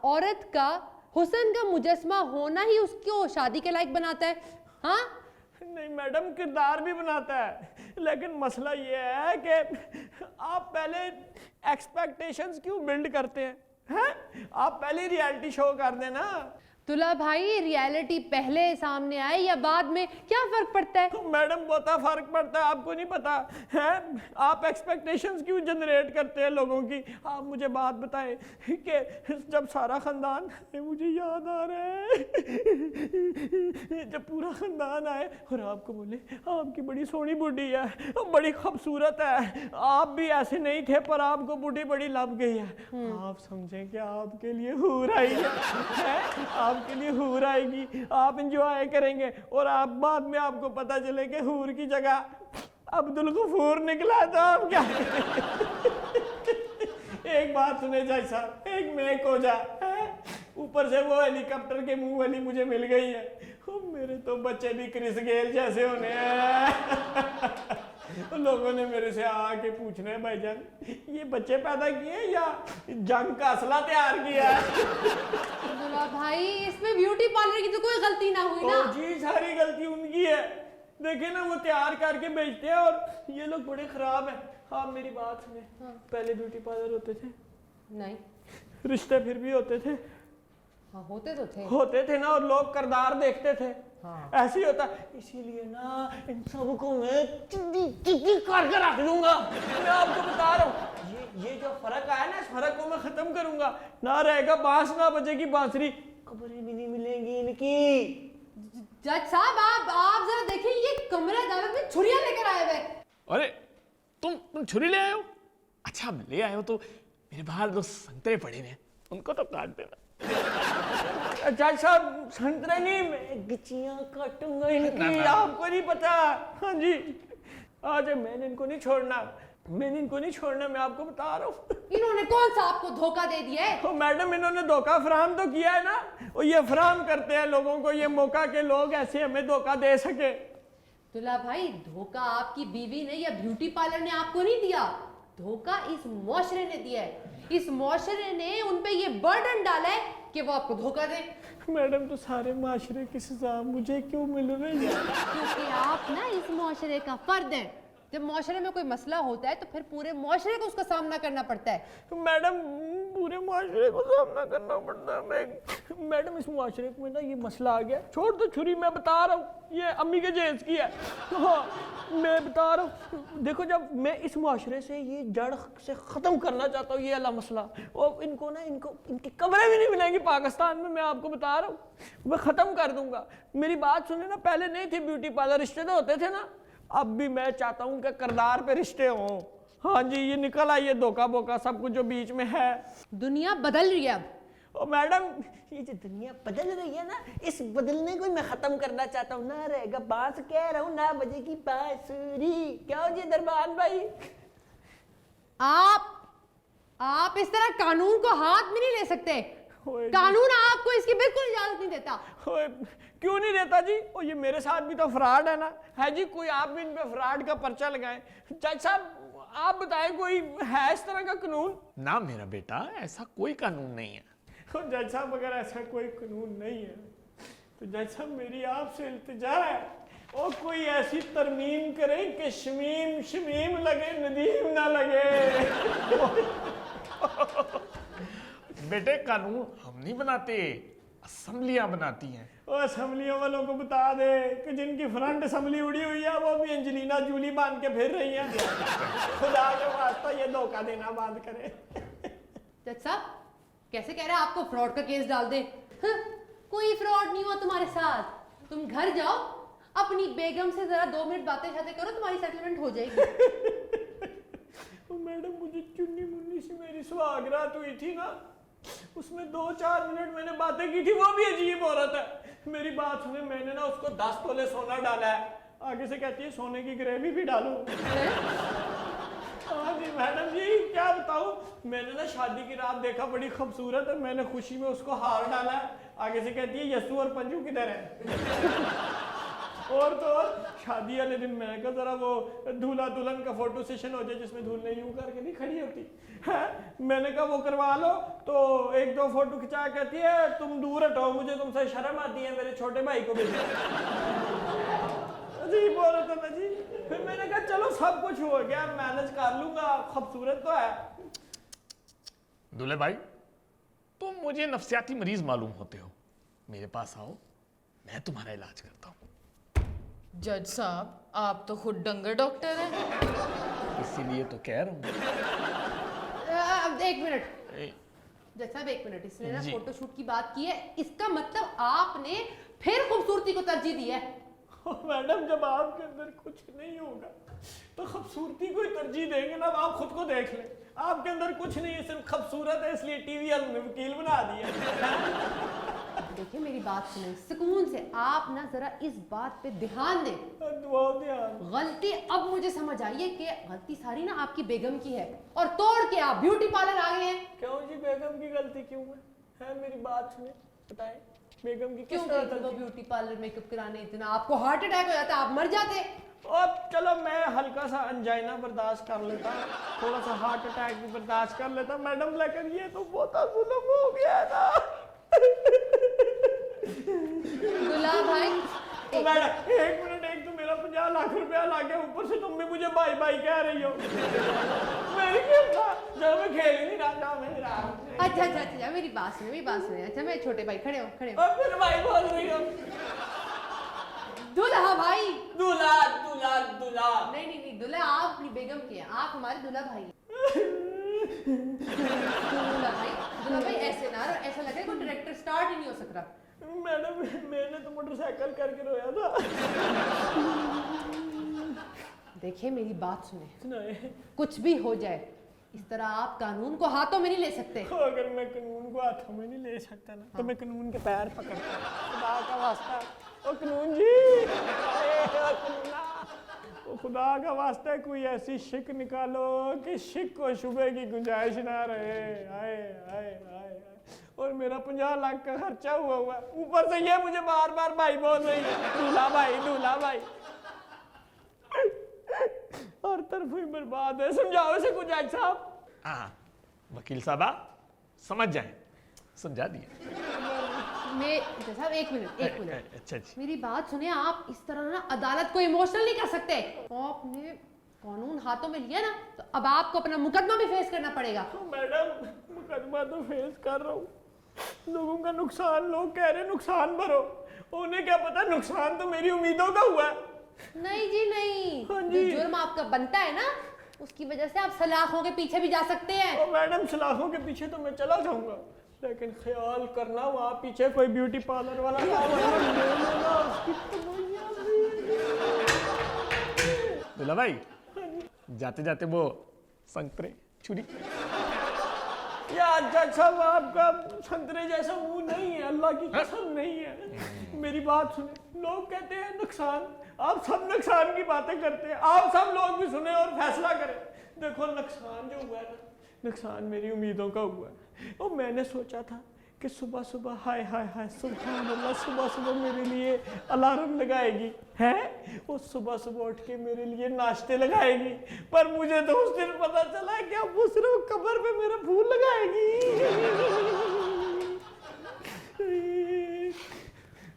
औरत का हुस्न का मुजस्मा होना ही उसको शादी के लायक बनाता है? हाँ नहीं मैडम, किरदार भी बनाता है, लेकिन मसला ये है कि आप पहले एक्सपेक्टेशंस क्यों बिल्ड करते हैं? आप पहले रियलिटी शो कर देना। तुला भाई, रियलिटी पहले सामने आए या बाद में, क्या फर्क पड़ता है? मैडम बहुत फर्क पड़ता है, आपको नहीं पता है? आप एक्सपेक्टेशंस क्यों जनरेट करते हैं लोगों की? आप मुझे बात बताएं कि जब सारा खानदान, मुझे याद आ रहा है, जब पूरा खानदान आए और आपको बोले आपकी बड़ी सोहनी बुढ़ी है, बड़ी खूबसूरत है, आप भी ऐसे नहीं थे पर आपको बुढ़ी बड़ी लग गई है, आप समझें कि आपके लिए हूर आई है, आपके लिए हूर आएगी, आप इंजॉय करेंगे और आप बाद में आपको पता चले कि हूर की जगह अब्दुल गफूर निकला, तो आप क्या एक बात सुने जाए साहब, एक में को जा, ऊपर से वो हेलीकॉप्टर के मुंह वाली मुझे मिल गई है, मेरे तो बच्चे भी क्रिस गेल जैसे होने हैं। लोगों ने मेरे से आके पूछना है भाईजान ये बच्चे पैदा किए या जंग का असला तैयार किया है? भाई इसमें ब्यूटी पार्लर की तो कोई गलती ना हुई ना। जी सारी गलती उनकी है, देखे ना वो तैयार करके बेचते हैं और ये लोग बड़े खराब हैं। आप मेरी बात सुने, पहले ब्यूटी पार्लर होते थे? नहीं। रिश्ते फिर भी होते थे? हाँ होते थे ना, और लोग किरदार देखते थे। हाँ। ऐसे ही होता, इसीलिए ना इन सबको मैं चिट्टी करके रख दूंगा। मैं आपको बता रहा हूँ ये जो फर्क आया ना, इस फर्क को मैं खत्म करूंगा, ना रहेगा बांस ना बजेगी बांसुरी, खबरें भी नहीं मिलेंगी इनकी। जज साहब आप जरा देखिए, ये कमरे अदालत में छुरियां लेकर आए हुए। अरे तुम छुरी ले आए हो? अच्छा ले आए हो तो मेरे बाहर दो संतरे पड़े हैं, उनको तो काट देना। जज साहब संतरे नहीं, मैं गिचियां काटूंगा इनकी, आपको नहीं पता। हाँ जी, आज मैंने इनको नहीं छोड़ना, मैं आपको बता रहा हूँ। इन्होंने कौन सा आपको धोखा दे दिया है? मैडम इन्होंने धोखा फराम तो किया है ना, और ये फराम करते हैं लोगों को ये मौका के लोग ऐसे हमें धोखा दे सके। दुल्हा भाई, धोखा आपकी बीवी ने या ब्यूटी पार्लर ने आपको नहीं दिया, धोखा इस मुआशरे ने दिया है। इस मुआशरे ने उन पे ये बर्डन डाला है कि वो आपको धोखा दे। मैडम तो सारे माशरे की सजा मुझे क्यों मिल रही है? क्योंकि आप ना इस मुआशरे का फर्द हैं। जब मुआशरे में कोई मसला होता है तो फिर पूरे मुआशरे को उसका सामना करना पड़ता है। मैडम पूरे मुआशरे को सामना करना पड़ता है? मैडम इस मुआशरे में ना ये मसला आ गया, छोड़ दो छुरी, मैं बता रहा हूँ ये अम्मी के जेंस की है। हाँ मैं बता रहा हूँ, देखो जब मैं इस मुआशरे से ये जड़ से ख़त्म करना चाहता हूँ ये वाला मसला, और इनको ना इनकी कमरें भी नहीं मिलेंगी पाकिस्तान में, मैं आपको बता रहा हूँ, मैं ख़त्म कर दूंगा। मेरी बात सुने ना, पहले नहीं थी ब्यूटी पार्लर, रिश्ते तो होते थे ना, अब भी मैं चाहता हूँ कि किरदार पे रिश्ते हों। हाँ जी, ये निकल आई है धोखा बोका सब कुछ जो बीच में है। दुनिया बदल रही है अब। ओ मैडम ये जो दुनिया बदल रही है ना, इस बदलने को मैं खत्म करना चाहता हूँ। ना रहेगा बांस, कह रहा हूँ ना बजेगी बांसुरी। क्या हो जी दरबान भाई? आप इस तरह कानून को हाथ में नहीं ले सकते। कानून आपको इसकी बिल्कुल इजाजत नहीं देता। क्यों नहीं देता जी? और ये मेरे साथ भी तो फ्रॉड है ना, है जी? कोई आप भी इन पे फ्रॉड का पर्चा लगाएं। जज साहब आप बताएं कोई है इस तरह का कानून? ना मेरा बेटा, ऐसा कोई कानून नहीं है। जज साहब अगर ऐसा कोई कानून नहीं है तो जज साहब मेरी आपसे इल्तिजा है, और कोई ऐसी तरमीम करें कि शमीम शमीम लगे, नदीम ना लगे। बेटे कानून हम नहीं बनाते, असेंबलियां बनाती हैं। और असेंबलियों वालों को बता दे कि जिनकी फ्रंट असेंबली उड़ी हुई है वो भी एंजेलिना जूली बांध के फिर रही है। खुदा के वास्ता ये धोखा देना बंद करे। जज साहब कैसे कह रहे हैं आपको फ्रॉड का केस डाल दे? कोई फ्रॉड नहीं हुआ तुम्हारे साथ। तुम घर जाओ, अपनी बेगम से जरा 2 मिनट बातें शातें करो, तुम्हारी सेटलमेंट हो जाएगी। मैडम मुझे चुन्नी मुन्नी से मेरी सुहागरात हुई थी ना, उसमें 2-4 मिनट मैंने बातें की थी, वो भी अजीब औरत है। मेरी बात सुने, मैंने ना उसको 10 तोले सोना डाला है, आगे से कहती है सोने की ग्रेवी भी डालूं। हाँ जी मैडम जी क्या बताऊं, मैंने ना शादी की रात देखा बड़ी खूबसूरत है, मैंने खुशी में उसको हार डाला है, आगे से कहती है यस्सू और पंजू किधर है? और तो और शादी वाले दिन मैं कहा जरा वो दूल्हा दुल्हन का फोटो सेशन हो जाए जिसमें दुल्हन यूं करके नहीं खड़ी होती है। मैंने कहा वो करवा लो, तो एक दो फोटो खिंचा कहती है तुम दूर हटो, मुझे तुमसे शर्म आती है, मेरे छोटे भाई को भेजो। अजीब औरत है ना जी। फिर मैंने कहा चलो सब कुछ हो गया, मैनेज कर लूंगा, खूबसूरत तो है। दूल्हे भाई, तुम मुझे नफ्सियाती मरीज मालूम होते हो, मेरे पास आओ, मैं तुम्हारा इलाज करता हूँ। जज साहब, आप तो खुद डंगर डॉक्टर हैं। इसीलिए तो कह रहा हूँ। एक मिनट जज साहब, एक मिनट। इसने ना जी। फोटोशूट की बात की है, इसका मतलब आपने फिर खूबसूरती को तरजीह दी है। मैडम जब आपके अंदर कुछ नहीं होगा तो खूबसूरती को ही तरजीह देंगे ना। अब आप खुद को देख लें, आपके अंदर कुछ नहीं है, सिर्फ खूबसूरत है, इसलिए टीवी वालों ने वकील बना दिया। देखिए मेरी बात सुने सुकून से, आप ना जरा इस बात पे ध्यान दें। बहुत ध्यान। गलती अब मुझे समझ आई है कि गलती सारी ना आपकी बेगम की है, और तोड़ के आप ब्यूटी पार्लर आ गए हैं। क्यों जी, बेगम की गलती क्यों है मेरी बात सुने, बताएं बेगम की क्यों किस तरह गई थी वो गलती? ब्यूटी पार्लर मेकअप कराने? इतना आपको हार्ट अटैक हो जाता, आप मर जाते। और चलो मैं हल्का सा अंजाइना बर्दाश्त कर लेता, थोड़ा सा हार्ट अटैक भी बर्दाश्त कर लेता मैडम, लेकिन ये तो बहुत जुल्म हो गया ना। गुलाब भाई तो मैडम एक मिनट, एक तो मेरा 50 लाख रुपया लागे, ऊपर से तुम भी मुझे भाई भाई कह रही हो। मेरी क्या था, जब मैं खेल ही नहीं रहा, जाओ मैं रहा। अच्छा अच्छा अच्छा, मेरी बात सुनिए, मेरी बात सुनिए। अच्छा मेरे छोटे भाई खड़े हो, खड़े हो। और फिर भाई बोल रही हो। दूल्हा भाई, दूल्हा दूल्हा दूल्हा। नहीं नहीं नहीं, दूल्हा आप अपनी बेगम के हैं, आप हमारे दूल्हा भाई हैं। दूल्हा भाई ऐसे ना रहो, ऐसा लग रहा है कोई डायरेक्टर स्टार्ट ही नहीं हो सक रहा। मैडम मैंने तो मोटरसाइकिल करके रोया था। देखिए मेरी बात सुने, सुनाए। कुछ भी हो जाए इस तरह आप कानून को हाथों में नहीं ले सकते। अगर मैं कानून को हाथों में नहीं ले सकता ना, तो मैं कानून के पैर पकड़ता। खुदा का वास्ता, ओ कानून जी, अरे ओ कानूना, ओ खुदा का वास्ता कोई ऐसी शिक निकालो कि शिक को शुबे की गुंजाइश ना रहे। आए आए आए और मेरा 50 लाख का खर्चा हुआ, ऊपर से ये मुझे बार बार भाई बोल रही है, दूल्हा भाई दूल्हा भाई। और तरफ ही बर्बाद है। समझाओ इसे कुछ जज साहब। हाँ, वकील साहबा समझ जाए, समझा दिया। मैं जज साहब एक मिनट, एक मिनट। अच्छा जी। मेरी बात सुने, आप इस तरह ना अदालत को इमोशनल नहीं कर सकते। आपने कानून हाथों में लिया ना, तो अब आपको अपना मुकदमा भी फेस करना पड़ेगा। तो मैडम मुकदमा तो फेस कर रहा हूँ, लोगों का नुकसान, लोग कह रहे नुकसान भरो, उन्हें क्या पता नुकसान तो मेरी उम्मीदों का हुआ। नहीं जी नहीं, हाँ जो जी। जुर्म आपका बनता है ना, उसकी वजह से आप सलाखों के पीछे भी जा सकते हैं। ओ मैडम सलाखों के पीछे तो मैं चला जाऊंगा, लेकिन ख्याल करना वहाँ पीछे कोई ब्यूटी पार्लर वाला ना हो, उसकी दूल्हा भाई, जाते जाते वो संतरे छुरी। यार जज साहब आपका संतरे जैसा मुंह नहीं है, अल्लाह की कसम नहीं है। मेरी बात सुने, लोग कहते हैं नुकसान, आप सब नुकसान की बातें करते हैं, आप सब लोग भी सुने और फैसला करें। देखो नुकसान जो हुआ है ना, नुकसान मेरी उम्मीदों का हुआ है। और मैंने सोचा था कि सुबह सुबह हाय हाय हाय सुभान अल्लाह, सुबह सुबह मेरे लिए अलार्म लगाएगी है, वो सुबह सुबह उठ के मेरे लिए नाश्ते लगाएगी, पर मुझे तो उस दिन पता चला कि अब वो सिर्फ कब्र पे मेरा फूल लगाएगी।